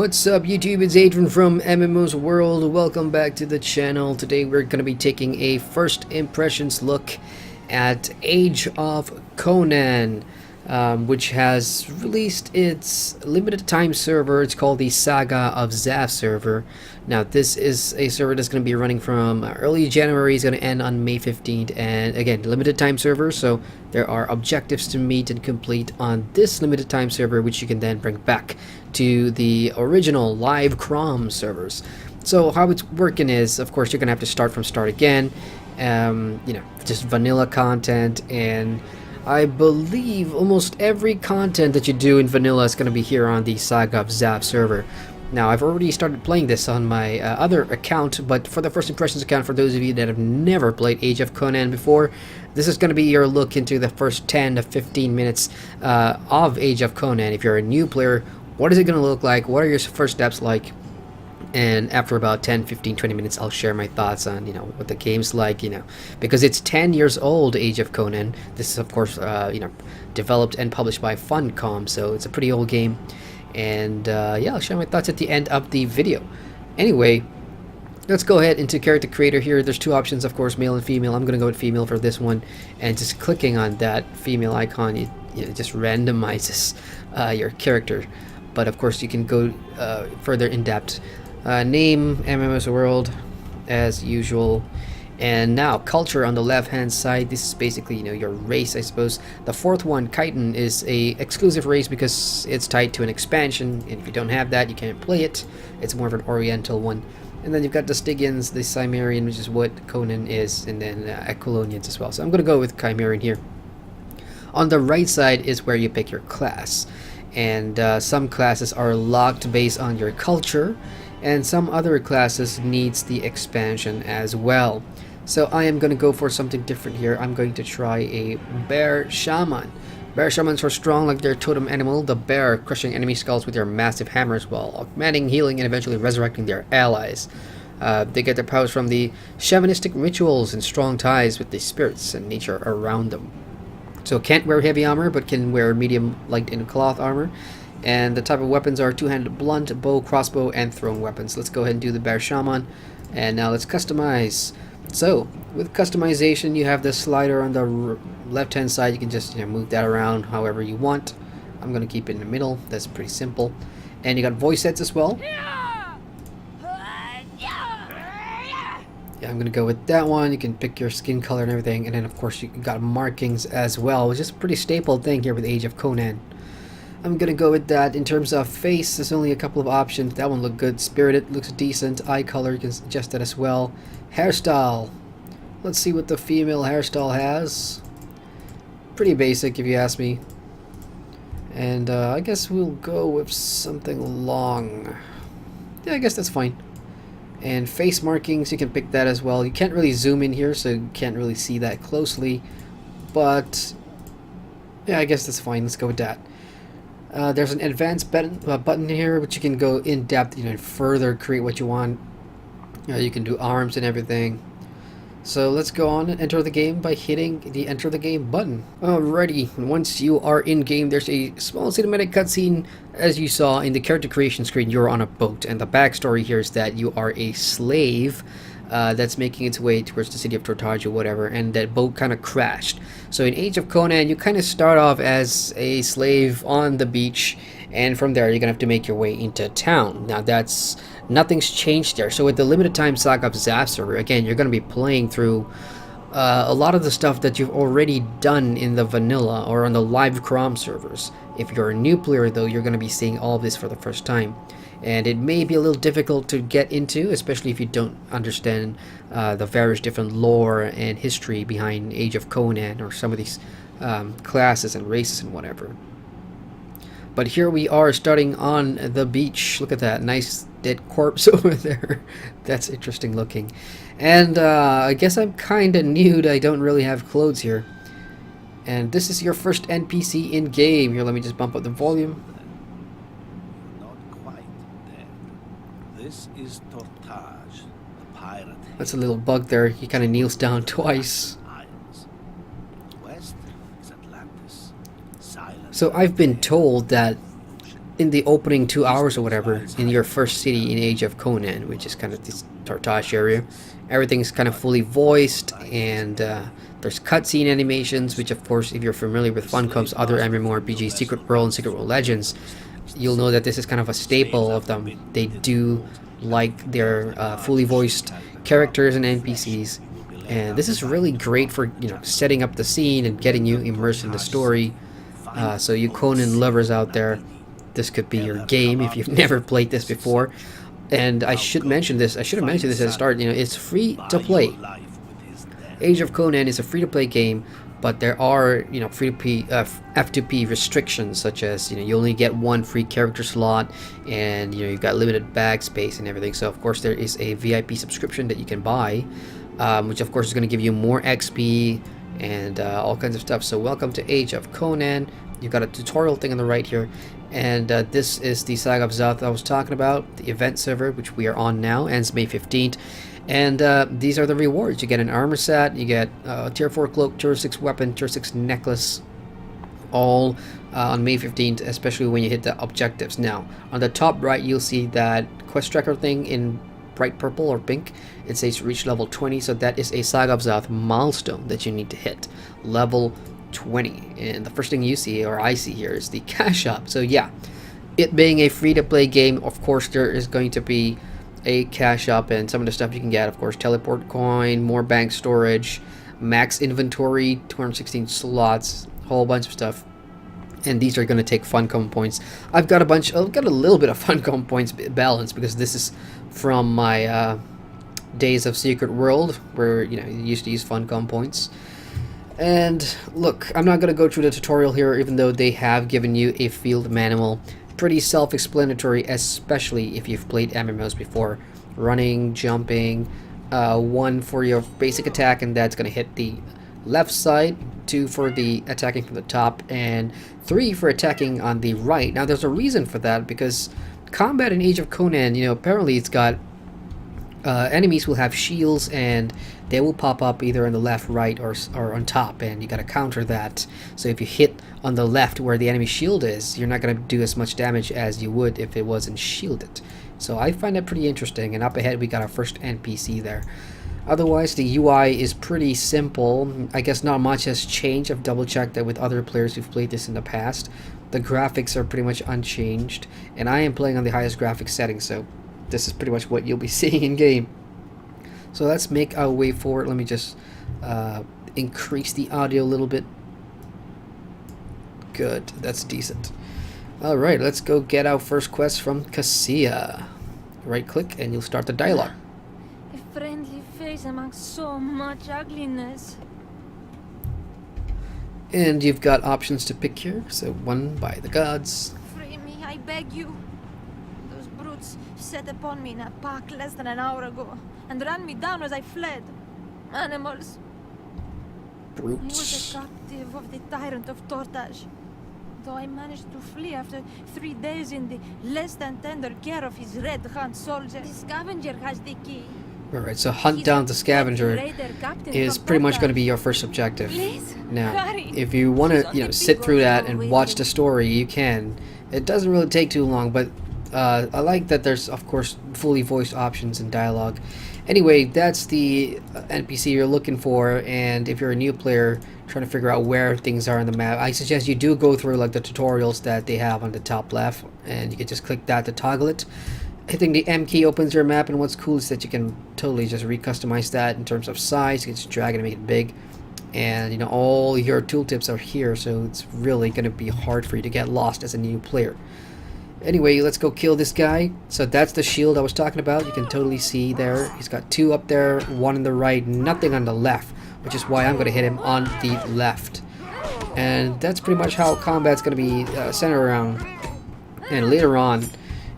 What's up YouTube, it's Adrian from MMOSWORLD. Welcome back to the channel. Today we're going to be taking a first impressions look at Age of Conan, which has released its limited time server. It's called the Saga of Zath server. Now this is a server that's going to be running from early January. It's going to end on May 15th, and again, limited time server, so there are objectives to meet and complete on this limited time server, which you can then bring back to the original live Crom servers. So how it's working is, of course, you're gonna have to start from start again. Just vanilla content, and I believe almost every content that you do in vanilla is gonna be here on the Saga of Zath server. Now, I've already started playing this on my other account, but for the first impressions account, for those of you that have never played Age of Conan before, this is going to be your look into the first 10 to 15 minutes of Age of Conan. If you're a new player, what is it going to look like? What are your first steps like? And after about 10, 15, 20 minutes, I'll share my thoughts on, what the game's like, because it's 10 years old, Age of Conan. This is, of course, developed and published by Funcom, so it's a pretty old game. And yeah, I'll share my thoughts at the end of the video. Anyway, let's go ahead into character creator here. There's two options, of course, male and female. I'm gonna go with female for this one, and just clicking on that female icon, it just randomizes your character. But of course, you can go further in depth. Name, MMOSWORLD, as usual. And now, culture on the left-hand side. This is basically, your race, I suppose. The fourth one, Chitin, is a exclusive race because it's tied to an expansion. And if you don't have that, you can't play it. It's more of an Oriental one. And then you've got the Stygians, the Cimmerian, which is what Conan is, and then Aquilonians as well. So I'm going to go with Cimmerian here. On the right side is where you pick your class. And some classes are locked based on your culture, and some other classes needs the expansion as well. So I am going to go for something different here. I'm going to try a bear shaman. Bear shamans are strong like their totem animal, the bear, crushing enemy skulls with their massive hammers while augmenting, healing, and eventually resurrecting their allies. They get their powers from the shamanistic rituals and strong ties with the spirits and nature around them. So can't wear heavy armor, but can wear medium, light, and cloth armor. And the type of weapons are two-handed blunt, bow, crossbow, and thrown weapons. Let's go ahead and do the bear shaman. And now let's customize. So with customization, you have the slider on the left-hand side. You can just move that around however you want. I'm gonna keep it in the middle. That's pretty simple. And you got voice sets as well. Yeah, I'm gonna go with that one. You can pick your skin color and everything, and then of course you got markings as well, which is a pretty staple thing here with Age of Conan. I'm gonna go with that. In terms of face, there's only a couple of options. That one looked good. Spirited looks decent. Eye color, you can adjust that as well. Hairstyle. Let's see what the female hairstyle has. Pretty basic if you ask me. And I guess we'll go with something long. Yeah, I guess that's fine. And face markings, you can pick that as well. You can't really zoom in here, so you can't really see that closely. But yeah, I guess that's fine. Let's go with that. There's an advanced button here, which you can go in depth, and further create what you want. You can do arms and everything. So let's go on and enter the game by hitting the enter the game button. Alrighty, once you are in game, there's a small cinematic cutscene. As you saw in the character creation screen, you're on a boat, and the backstory here is that you are a slave that's making its way towards the city of Tortage or whatever, and that boat kind of crashed. So in Age of Conan, you kind of start off as a slave on the beach, and from there you're gonna have to make your way into town. Now nothing's changed there. So with the limited time Saga of Zath server, again, you're gonna be playing through a lot of the stuff that you've already done in the vanilla or on the live Crom servers. If you're a new player though, you're gonna be seeing all of this for the first time. And it may be a little difficult to get into, especially if you don't understand the various different lore and history behind Age of Conan or some of these classes and races and whatever. But here we are starting on the beach. Look at that nice dead corpse over there. That's interesting looking. And I guess I'm kind of nude. I don't really have clothes here. And this is your first NPC in game. Here, let me just bump up the volume. This is Tortage, the pirate. That's a little bug there. He kind of kneels down twice. West is Atlantis. So I've been told that in the opening 2 hours or whatever in your first city in Age of Conan, which is kind of this Tartash area. Everything's kind of fully voiced, and there's cutscene animations, which of course, if you're familiar with Funcom's other MMORPG, Secret World and Secret World Legends, you'll know that this is kind of a staple of them. They do like their fully voiced characters and NPCs, and this is really great for setting up the scene and getting you immersed in the story. So you Conan lovers out there, this could be your game if you've never played this before. And I should mention this. I should have mentioned this at the start. It's free to play. Age of Conan is a free-to-play game, but there are F2P restrictions, such as you only get one free character slot, and you've got limited bag space and everything. So of course there is a VIP subscription that you can buy, which of course is going to give you more XP and all kinds of stuff. So welcome to Age of Conan. You've got a tutorial thing on the right here, and this is the Saga of Zath I was talking about, the event server, which we are on now, ends May 15th. And these are the rewards. You get an armor set, you get a tier 4 cloak, tier 6 weapon, tier 6 necklace, all on May 15th, especially when you hit the objectives. Now, on the top right, you'll see that quest tracker thing in bright purple or pink. It says reach level 20, so that is a Saga of Zath milestone that you need to hit. Level 20. And the first thing you see, or I see here, is the cash shop. So yeah, it being a free-to-play game, of course there is going to be a cash shop, and some of the stuff you can get, of course, teleport coin, more bank storage, max inventory, 216 slots, a whole bunch of stuff. And these are going to take Funcom points. I've got a little bit of Funcom points balance, because this is from my days of Secret World, where you used to use Funcom points. And look, I'm not going to go through the tutorial here, even though they have given you a field manual. Pretty self-explanatory, especially if you've played MMOs before. Running, jumping, 1 for your basic attack, and that's going to hit the left side, 2 for the attacking from the top, and 3 for attacking on the right. Now there's a reason for that, because combat in Age of Conan, apparently it's got enemies will have shields, and they will pop up either on the left, right, or on top, and you gotta counter that. So if you hit on the left where the enemy shield is, you're not gonna do as much damage as you would if it wasn't shielded. So I find that pretty interesting. And up ahead we got our first NPC there. Otherwise, the UI is pretty simple. I guess not much has changed. I've double checked that with other players who've played this in the past. The graphics are pretty much unchanged, and I am playing on the highest graphics setting, so this is pretty much what you'll be seeing in game. So let's make our way forward. Let me just increase the audio a little bit. Good, that's decent. Alright, let's go get our first quest from Cassia. Right click and you'll start the dialogue. A friendly face among so much ugliness. And you've got options to pick here. So one by the gods. Free me, I beg you. Those brutes set upon me in a pack less than an hour ago and ran me down as I fled. Animals. I was Brutes. a captive of the tyrant of Tortage. Though I managed to flee after 3 days in the less than tender care of his red hunt soldier. The scavenger has the key. Alright, so hunt down the scavenger is pretty much going to be your first objective. Please, Now, hurry. if you want to, sit through that and watch the story, you can. It doesn't really take too long, but I like that there's, of course, fully voiced options and dialogue. Anyway, that's the NPC you're looking for, and if you're a new player trying to figure out where things are on the map, I suggest you do go through like the tutorials that they have on the top left, and you can just click that to toggle it. Hitting the M key opens your map, and what's cool is that you can totally just recustomize that in terms of size. You can just drag it and make it big, and all your tooltips are here, so it's really going to be hard for you to get lost as a new player. Anyway, let's go kill this guy. So that's the shield I was talking about. You can totally see there. He's got 2 up there, 1 on the right, nothing on the left, which is why I'm going to hit him on the left. And that's pretty much how combat's going to be centered around. And later on,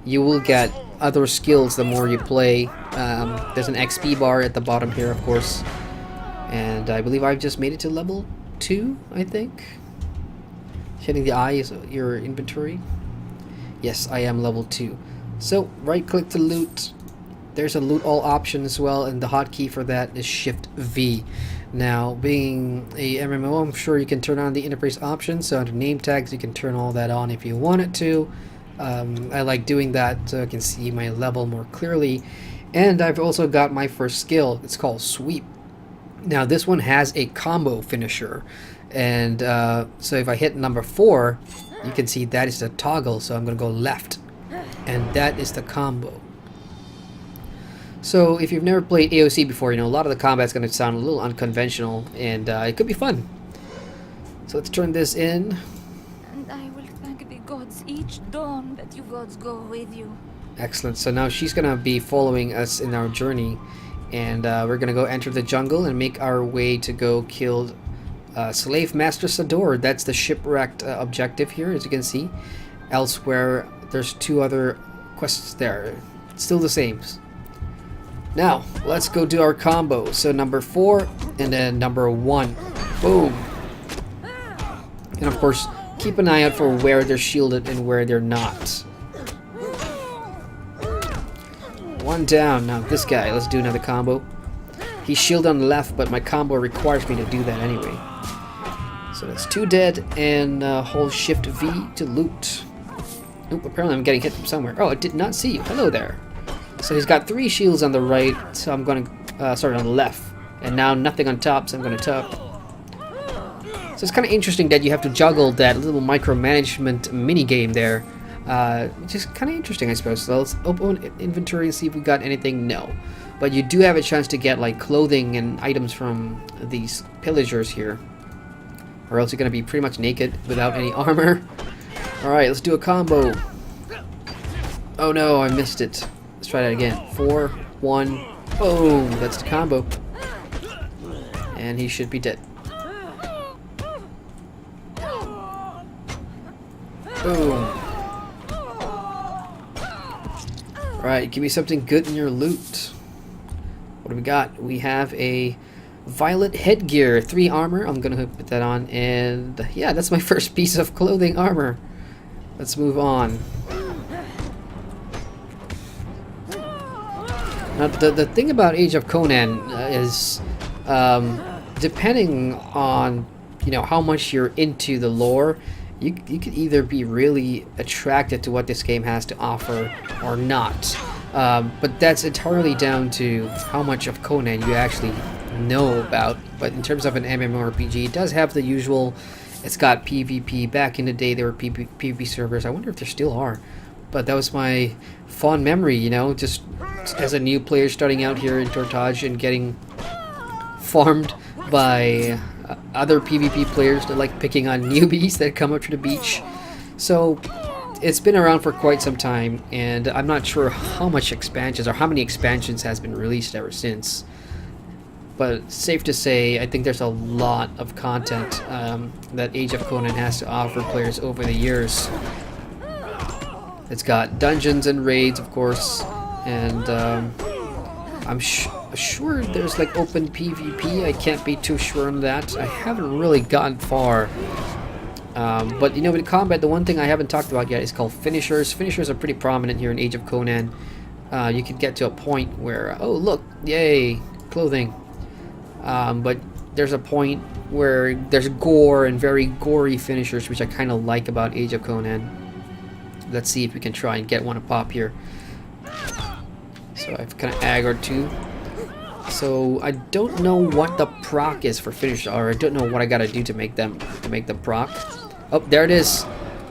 you will get other skills the more you play. There's an XP bar at the bottom here, of course. And I believe I've just made it to level 2, I think. Hitting the eye is your inventory. Yes, I am level 2. So, right click to loot. There's a loot all option as well, and the hotkey for that is Shift V. Now, being a MMO, I'm sure you can turn on the interface options. So under name tags, you can turn all that on if you wanted to. I like doing that so I can see my level more clearly. And I've also got my first skill. It's called Sweep. Now this one has a combo finisher, and so if I hit number 4, you can see that is the toggle, so I'm gonna go left, and that is the combo. So if you've never played AOC before, you know a lot of the combat's gonna sound a little unconventional, and it could be fun. So let's turn this in. And I will thank the gods each dawn that you gods go with you. Excellent. So now she's gonna be following us in our journey, and we're gonna go enter the jungle and make our way to go kill Slave Master Sador. That's the shipwrecked objective here, as you can see. Elsewhere, there's 2 other quests there. Still the same. Now, let's go do our combo. So number 4, and then number 1. Boom! And of course, keep an eye out for where they're shielded and where they're not. 1 down. Now this guy, let's do another combo. He's shielded on the left, but my combo requires me to do that anyway. So that's 2 dead, and hold Shift V to loot. Oop, apparently I'm getting hit from somewhere. Oh, I did not see you. Hello there. So he's got 3 shields on the right, so I'm going to, sorry, on the left. And now nothing on top, so I'm going to top. So it's kind of interesting that you have to juggle that little micromanagement mini game there. Which is kind of interesting, I suppose. So let's open inventory and see if we got anything. No. But you do have a chance to get like clothing and items from these pillagers here. Or else you're going to be pretty much naked without any armor. Alright, let's do a combo. Oh no, I missed it. Let's try that again. 4, 1, boom. That's the combo. And he should be dead. Boom. Alright, give me something good in your loot. What do we got? We have a violet headgear, 3 armor. I'm gonna put that on, and yeah, that's my first piece of clothing armor. Let's move on. Now, the thing about Age of Conan is, depending on how much you're into the lore, you could either be really attracted to what this game has to offer or not. But that's entirely down to how much of Conan you actually know about. But in terms of an MMORPG, it does have the usual. It's got PvP. Back in the day, there were PvP servers. I wonder if there still are. But that was my fond memory, just as a new player starting out here in Tortage and getting farmed by other PvP players that like picking on newbies that come up to the beach. So it's been around for quite some time, and I'm not sure how much expansions or how many expansions has been released ever since. But safe to say, I think there's a lot of content that Age of Conan has to offer players over the years. It's got dungeons and raids, of course, and I'm sure there's like open PvP. I can't be too sure on that. I haven't really gotten far. But with combat, the one thing I haven't talked about yet is called finishers. Finishers are pretty prominent here in Age of Conan. You can get to a point where, oh look, yay, clothing. But there's a point where there's gore and very gory finishers, which I kind of like about Age of Conan. Let's see if we can try and get one to pop here. So I've kind of aggroed 2. So I don't know what the proc is for finishers, or I don't know what I gotta do to make them proc. Oh, there it is.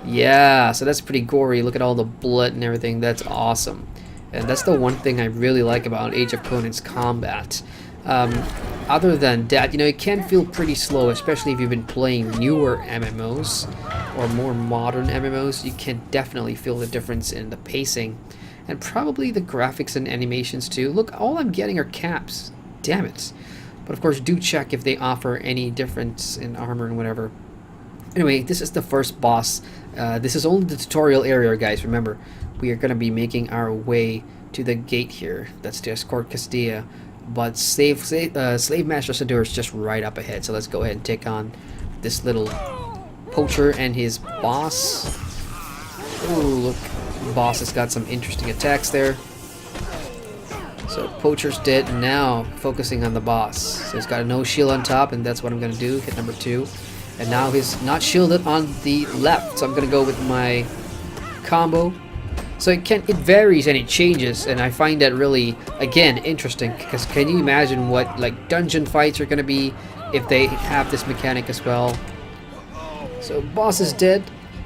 Yeah, so that's pretty gory. Look at all the blood and everything. That's awesome. And that's the one thing I really like about Age of Conan's combat. Other than that, it can feel pretty slow, especially if you've been playing newer MMOs or more modern MMOs. You can definitely feel the difference in the pacing and probably the graphics and animations too. Look, all I'm getting are caps. Damn it. But of course, do check if they offer any difference in armor and whatever. Anyway, this is the first boss. This is only the tutorial area, guys. Remember, we are going to be making our way to the gate here. That's to escort Castilla. But Slave Master Sador is just right up ahead. So let's go ahead and take on this little poacher and his boss. Oh, look. The boss has got some interesting attacks there. So poacher's dead. Now focusing on the boss. So he's got a no shield on top, and that's what I'm going to do. Hit number 2. And now he's not shielded on the left. So I'm going to go with my combo. So it varies and it changes, and I find that really, again, interesting, because can you imagine what like dungeon fights are gonna be if they have this mechanic as well? So boss is dead.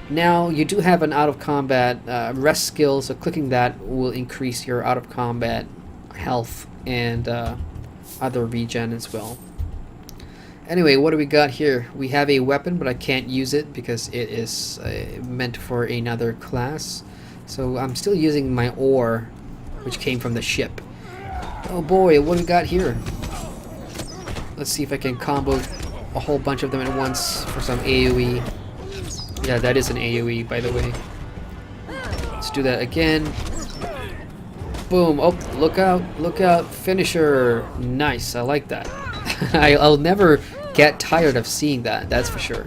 Now you do have an out of combat rest skill, so clicking that will increase your out of combat health and other regen as well. Anyway, what do we got here? We have a weapon, but I can't use it because it is meant for another class. So I'm still using my ore, which came from the ship. Oh boy, what do we got here? Let's see if I can combo a whole bunch of them at once for some AoE. Yeah, that is an AoE, by the way. Let's do that again. Boom. Oh, look out, finisher. Nice, I like that. I'll never get tired of seeing that, that's for sure.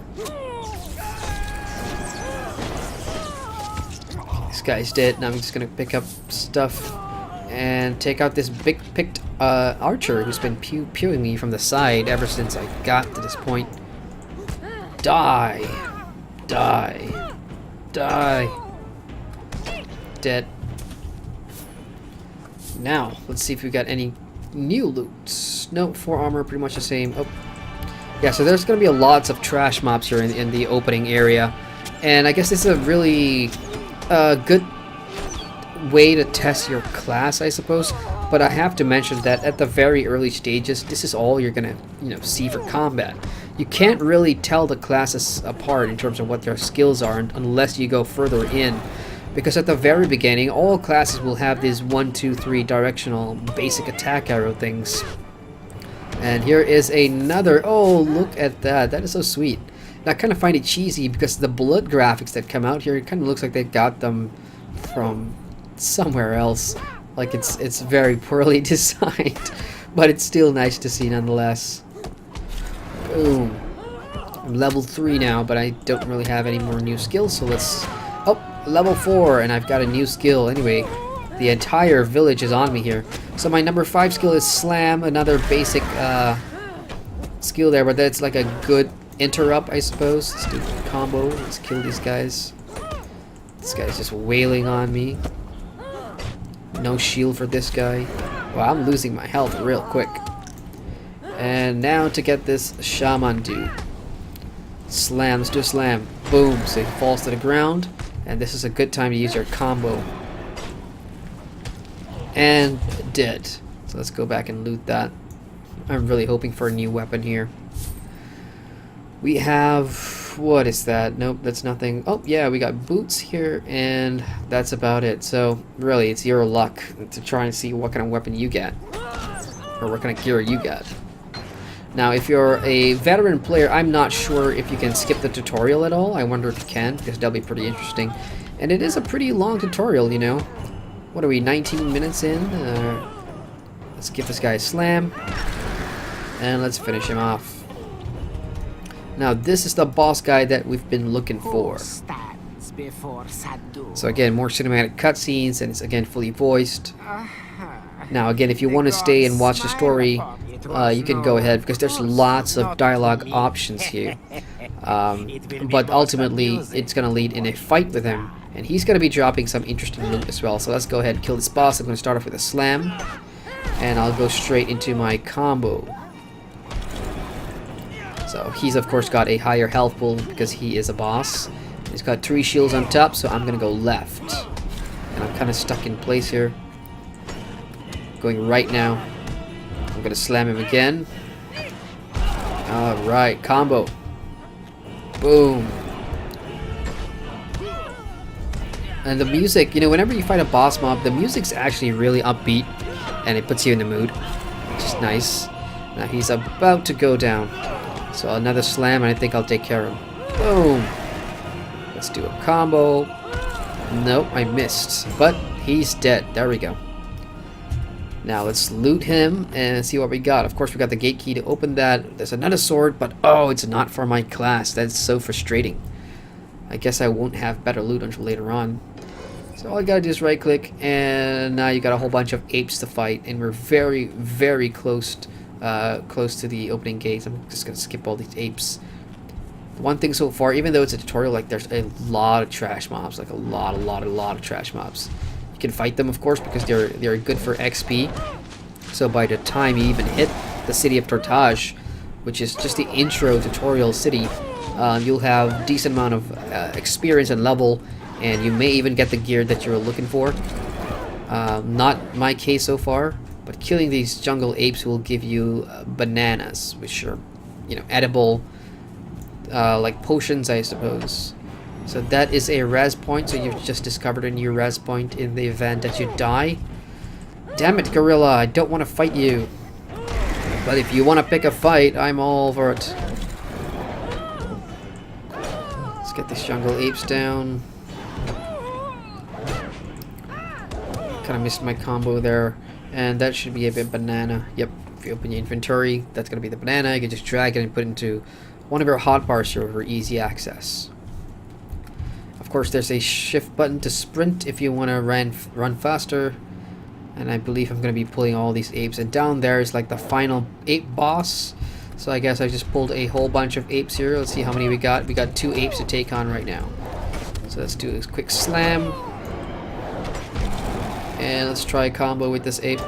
This guy's dead. Now I'm just gonna pick up stuff and take out this big picked archer who's been pewing me from the side ever since I got to this point. Die. Die. Die. Dead. Now, let's see if we got any new loot. No, 4 armor, pretty much the same. Oh. Yeah, so there's going to be lots of trash mobs here in the opening area. And I guess this is a really good way to test your class, I suppose. But I have to mention that at the very early stages, this is all you're going to see for combat. You can't really tell the classes apart in terms of what their skills are unless you go further in. Because at the very beginning, all classes will have these 1, 2, 3 directional basic attack arrow things. And here is another. Oh, look at that. That is so sweet. And I kind of find it cheesy because the blood graphics that come out here, it kind of looks like they got them from somewhere else. Like it's very poorly designed. But it's still nice to see nonetheless. Boom. I'm level 3 now, but I don't really have any more new skills, so let's... Oh, level 4, and I've got a new skill. Anyway, the entire village is on me here. So my number 5 skill is Slam, another basic skill there, but that's like a good interrupt, I suppose. Let's do a combo. Let's kill these guys. This guy's just wailing on me. No shield for this guy. Wow, I'm losing my health real quick. And now to get this shaman dude. Slam, let's do a slam. Boom, so he falls to the ground. And this is a good time to use your combo. And dead. So let's go back and loot that. I'm really hoping for a new weapon here. We have... what is that? Nope, that's nothing. Oh, yeah, we got boots here, and that's about it. So, really, it's your luck to try and see what kind of weapon you get. Or what kind of gear you get. Now, if you're a veteran player, I'm not sure if you can skip the tutorial at all. I wonder if you can, because that'll be pretty interesting. And it is a pretty long tutorial, you know. What are we, 19 minutes in? Let's give this guy a slam. And let's finish him off. Now, this is the boss guy that we've been looking for. So again, more cinematic cutscenes, and it's again fully voiced. Now, again, if you want to stay and watch the story, you can go ahead, because there's lots of dialogue options here. But ultimately, it's going to lead in a fight with him. And he's going to be dropping some interesting loot as well. So let's go ahead and kill this boss. I'm going to start off with a slam. And I'll go straight into my combo. So he's of course got a higher health pool because he is a boss. He's got 3 shields on top, so I'm going to go left. And I'm kind of stuck in place here. Going right now. I'm going to slam him again. Alright, combo. Boom. And the music, you know, whenever you fight a boss mob, the music's actually really upbeat. And it puts you in the mood, which is nice. Now he's about to go down. So another slam, and I think I'll take care of him. Boom. Let's do a combo. Nope, I missed. But he's dead. There we go. Now let's loot him and see what we got. Of course, we got the gate key to open that. There's another sword, but oh, it's not for my class. That's so frustrating. I guess I won't have better loot until later on. So all I gotta do is right click, and now you got a whole bunch of apes to fight, and we're very, very close to the opening gates. I'm just gonna skip all these apes. One thing so far, even though it's a tutorial, like there's a lot of trash mobs, like a lot of trash mobs. You can fight them, of course, because they're good for XP. So by the time you even hit the city of Tortage, which is just the intro tutorial city, you'll have decent amount of experience and level, and you may even get the gear that you're looking for. Not my case so far, but killing these jungle apes will give you bananas, which are, you know, edible, like potions, I suppose. So that is a res point, so you've just discovered a new res point in the event that you die. Damn it, gorilla, I don't want to fight you. But if you want to pick a fight, I'm all for it. Let's get these jungle apes down. Kind of missed my combo there. And that should be a bit banana. Yep, if you open your inventory, that's going to be the banana. You can just drag it and put it into one of your hotbars here for easy access. Of course, there's a shift button to sprint if you want to run faster. And I believe I'm going to be pulling all these apes. And down there is like the final ape boss. So I guess I just pulled a whole bunch of apes here. Let's see how many we got. We got 2 apes to take on right now. So let's do a quick slam. And let's try a combo with this ape.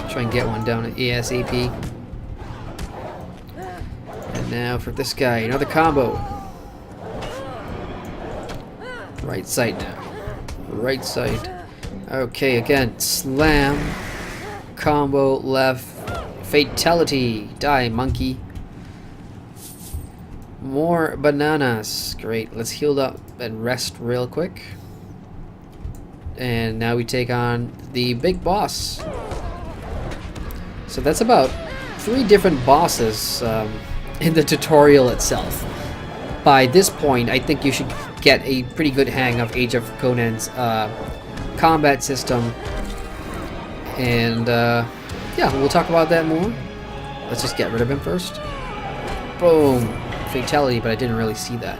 Try and get one down at ASAP. And now for this guy, another combo. Right side now. Right side. Okay, again, slam, combo, left, fatality, die, monkey. More bananas. Great, let's heal up and rest real quick. And now we take on the big boss. So that's about 3 different bosses in the tutorial itself. By this point, I think you should get a pretty good hang of Age of Conan's combat system, and yeah, we'll talk about that more. Let's just get rid of him first. Boom, fatality, but I didn't really see that.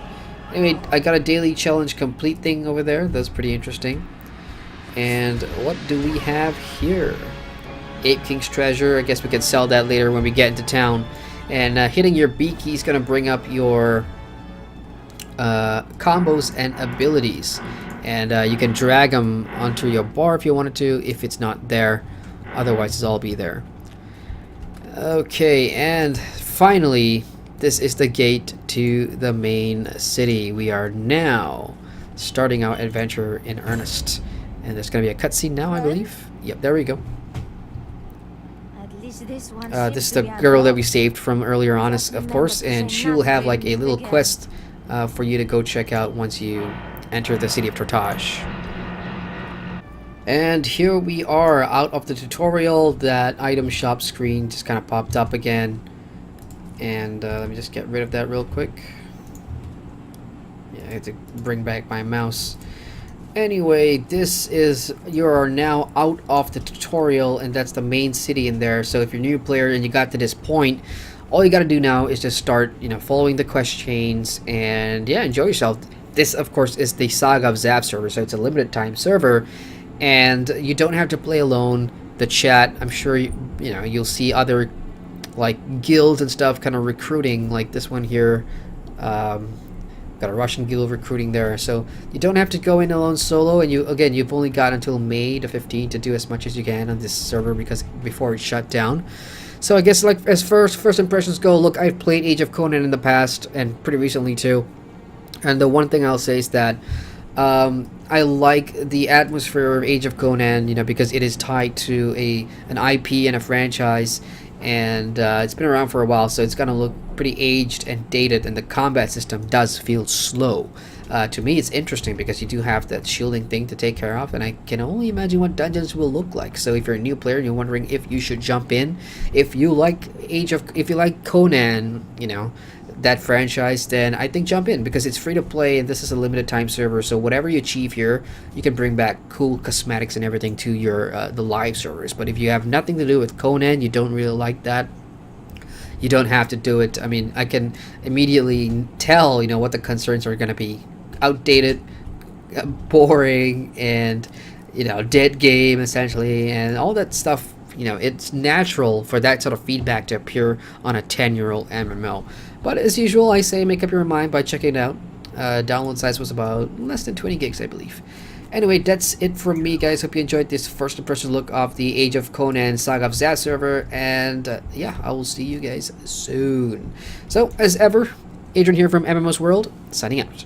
Anyway, I got a daily challenge complete thing over there. That's pretty interesting. And what do we have here? Ape King's treasure. I guess we can sell that later when we get into town. And hitting your B key is going to bring up your combos and abilities. And you can drag them onto your bar if you wanted to, if it's not there. Otherwise, it's all be there. Okay, and finally, this is the gate to the main city. We are now starting our adventure in earnest. And there's going to be a cutscene now, I believe. Yep, there we go. At least this one This is the girl that we saved from earlier on, of course. And she will have like a little quest for you to go check out once you enter the city of Tortage. And here we are out of the tutorial. That item shop screen just kind of popped up again. And let me just get rid of that real quick. Yeah, I have to bring back my mouse. Anyway, this is, you are now out of the tutorial, and that's the main city in there. So if you're a new player and you got to this point, all you got to do now is just start, you know, following the quest chains and yeah, enjoy yourself. This, of course, is the Saga of Zath server, so it's a limited time server, and you don't have to play alone. The chat, I'm sure you know, you'll see other like guilds and stuff kind of recruiting, like this one here. Got a Russian guild recruiting there, so you don't have to go in alone solo. And you've only got until May the 15th to do as much as you can on this server because before it shut down. So I guess like as first impressions go, look, I've played Age of Conan in the past and pretty recently too. And the one thing I'll say is that I like the atmosphere of Age of Conan, you know, because it is tied to an IP and a franchise, and it's been around for a while, so it's gonna look pretty aged and dated, and the combat system does feel slow. To me, it's interesting because you do have that shielding thing to take care of, and I can only imagine what dungeons will look like. So if you're a new player and you're wondering if you should jump in, if you like Conan, you know, that franchise, then I think jump in because it's free to play and this is a limited time server. So whatever you achieve here, you can bring back cool cosmetics and everything to your the live servers. But if you have nothing to do with Conan, you don't really like that, you don't have to do it. I mean, I can immediately tell, you know, what the concerns are going to be: outdated, boring, and, you know, dead game essentially, and all that stuff. You know, it's natural for that sort of feedback to appear on a 10-year-old MMO. But as usual, I say make up your mind by checking it out. Download size was about less than 20 gigs, I believe. Anyway, that's it from me, guys. Hope you enjoyed this first impression look of the Age of Conan Saga of Zath server. And yeah, I will see you guys soon. So, as ever, Adrian here from MMOSWORLD, signing out.